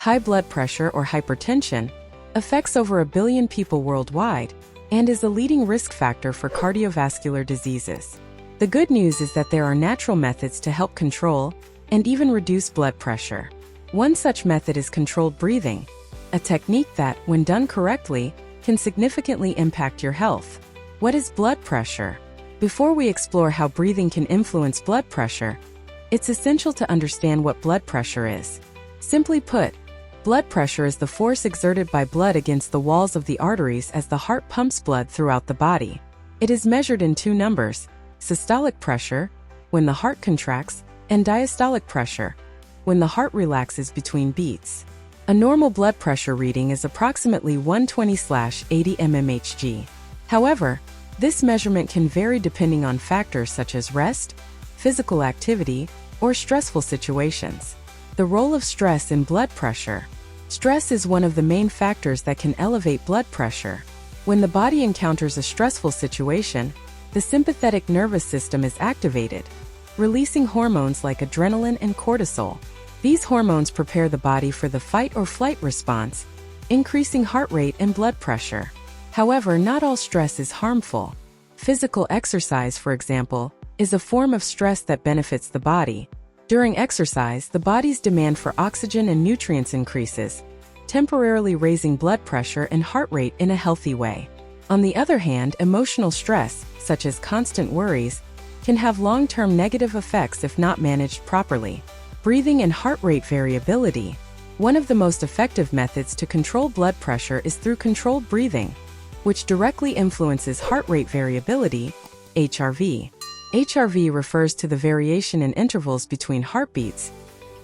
High blood pressure or hypertension affects over 1 billion people worldwide and is a leading risk factor for cardiovascular diseases. The good news is that there are natural methods to help control and even reduce blood pressure. One such method is controlled breathing, a technique that, when done correctly, can significantly impact your health. What is blood pressure? Before we explore how breathing can influence blood pressure, it's essential to understand what blood pressure is. Simply put, blood pressure is the force exerted by blood against the walls of the arteries as the heart pumps blood throughout the body. It is measured in two numbers: systolic pressure, when the heart contracts, and diastolic pressure, when the heart relaxes between beats. A normal blood pressure reading is approximately 120/80 mmHg. However, this measurement can vary depending on factors such as rest, physical activity, or stressful situations. The role of stress in blood pressure. Stress is one of the main factors that can elevate blood pressure. When the body encounters a stressful situation, the sympathetic nervous system is activated, releasing hormones like adrenaline and cortisol. These hormones prepare the body for the fight or flight response, increasing heart rate and blood pressure. However, not all stress is harmful. Physical exercise, for example, is a form of stress that benefits the body. During exercise, the body's demand for oxygen and nutrients increases, temporarily raising blood pressure and heart rate in a healthy way. On the other hand, emotional stress, such as constant worries, can have long-term negative effects if not managed properly. Breathing and heart rate variability. One of the most effective methods to control blood pressure is through controlled breathing, which directly influences heart rate variability, HRV. HRV refers to the variation in intervals between heartbeats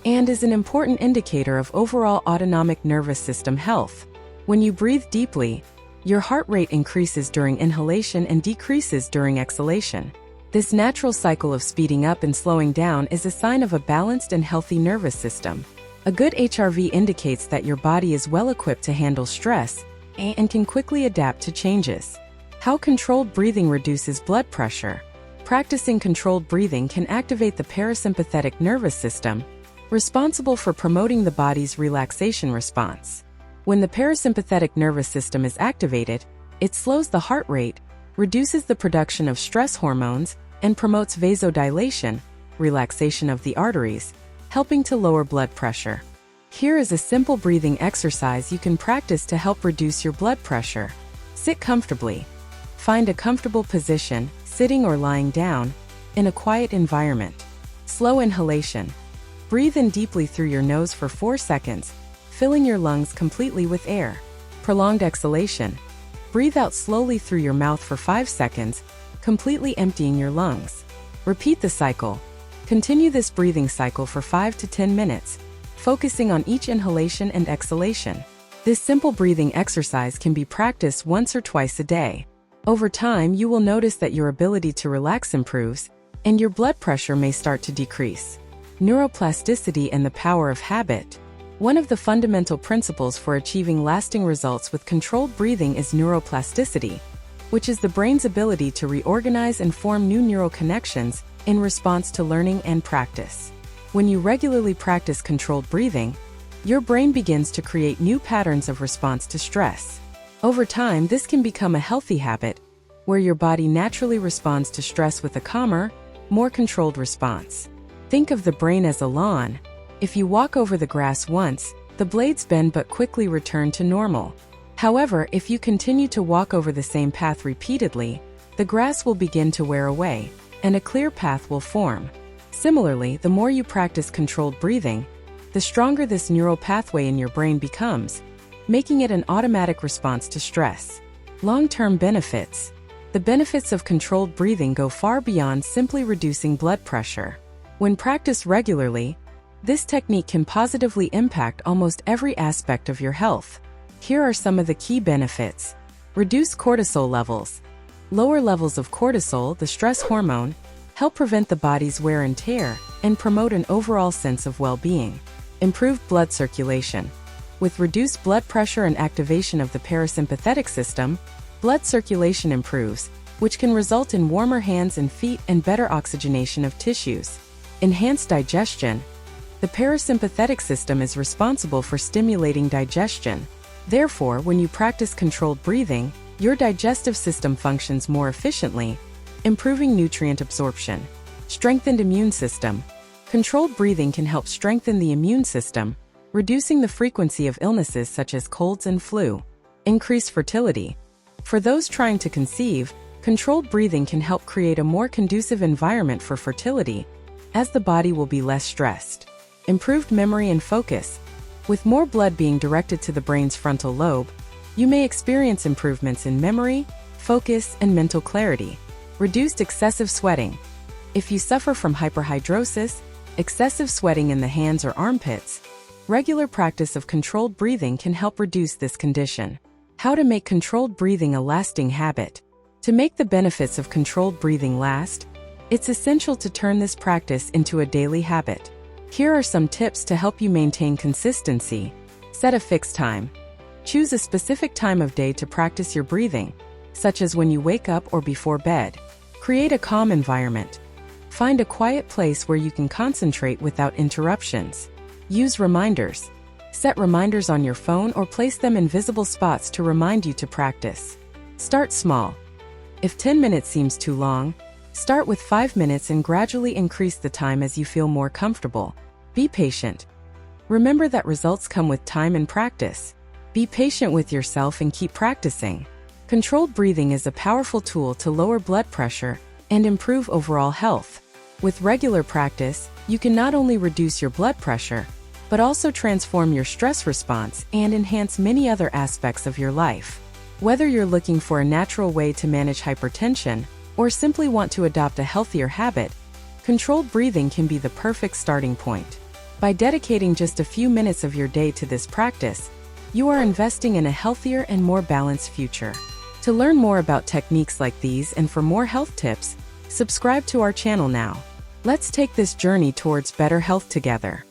and is an important indicator of overall autonomic nervous system health. When you breathe deeply, your heart rate increases during inhalation and decreases during exhalation. This natural cycle of speeding up and slowing down is a sign of a balanced and healthy nervous system. A good HRV indicates that your body is well equipped to handle stress and can quickly adapt to changes. How controlled breathing reduces blood pressure. Practicing controlled breathing can activate the parasympathetic nervous system, responsible for promoting the body's relaxation response. When the parasympathetic nervous system is activated, it slows the heart rate, reduces the production of stress hormones, and promotes vasodilation, relaxation of the arteries, helping to lower blood pressure. Here is a simple breathing exercise you can practice to help reduce your blood pressure. Sit comfortably. Find a comfortable position, sitting or lying down, in a quiet environment. Slow inhalation. Breathe in deeply through your nose for 4 seconds, filling your lungs completely with air. Prolonged exhalation. Breathe out slowly through your mouth for 5 seconds, completely emptying your lungs. Repeat the cycle. Continue this breathing cycle for 5 to 10 minutes, focusing on each inhalation and exhalation. This simple breathing exercise can be practiced once or twice a day. Over time, you will notice that your ability to relax improves, and your blood pressure may start to decrease. Neuroplasticity and the power of habit. One of the fundamental principles for achieving lasting results with controlled breathing is neuroplasticity, which is the brain's ability to reorganize and form new neural connections in response to learning and practice. When you regularly practice controlled breathing, your brain begins to create new patterns of response to stress. Over time, this can become a healthy habit, where your body naturally responds to stress with a calmer, more controlled response. Think of the brain as a lawn. If you walk over the grass once, the blades bend but quickly return to normal. However, if you continue to walk over the same path repeatedly, the grass will begin to wear away, and a clear path will form. Similarly, the more you practice controlled breathing, the stronger this neural pathway in your brain becomes, making it an automatic response to stress. Long-term benefits. The benefits of controlled breathing go far beyond simply reducing blood pressure. When practiced regularly, this technique can positively impact almost every aspect of your health. Here are some of the key benefits. Reduce cortisol levels. Lower levels of cortisol, the stress hormone, help prevent the body's wear and tear and promote an overall sense of well-being. Improved blood circulation. With reduced blood pressure and activation of the parasympathetic system, blood circulation improves, which can result in warmer hands and feet and better oxygenation of tissues. Enhanced digestion. The parasympathetic system is responsible for stimulating digestion. Therefore, when you practice controlled breathing, your digestive system functions more efficiently, improving nutrient absorption. Strengthened immune system. Controlled breathing can help strengthen the immune system, reducing the frequency of illnesses such as colds and flu. Increase fertility. For those trying to conceive, controlled breathing can help create a more conducive environment for fertility, as the body will be less stressed. Improved memory and focus. With more blood being directed to the brain's frontal lobe, you may experience improvements in memory, focus, and mental clarity. Reduced excessive sweating. If you suffer from hyperhidrosis, excessive sweating in the hands or armpits, regular practice of controlled breathing can help reduce this condition. How to make controlled breathing a lasting habit. To make the benefits of controlled breathing last, it's essential to turn this practice into a daily habit. Here are some tips to help you maintain consistency. Set a fixed time. Choose a specific time of day to practice your breathing, such as when you wake up or before bed. Create a calm environment. Find a quiet place where you can concentrate without interruptions. Use reminders. Set reminders on your phone or place them in visible spots to remind you to practice. Start small. If 10 minutes seems too long, start with 5 minutes and gradually increase the time as you feel more comfortable. Be patient. Remember that results come with time and practice. Be patient with yourself and keep practicing. Controlled breathing is a powerful tool to lower blood pressure and improve overall health. With regular practice, you can not only reduce your blood pressure, but also transform your stress response and enhance many other aspects of your life. Whether you're looking for a natural way to manage hypertension or simply want to adopt a healthier habit, controlled breathing can be the perfect starting point. By dedicating just a few minutes of your day to this practice, you are investing in a healthier and more balanced future. To learn more about techniques like these and for more health tips, subscribe to our channel now. Let's take this journey towards better health together.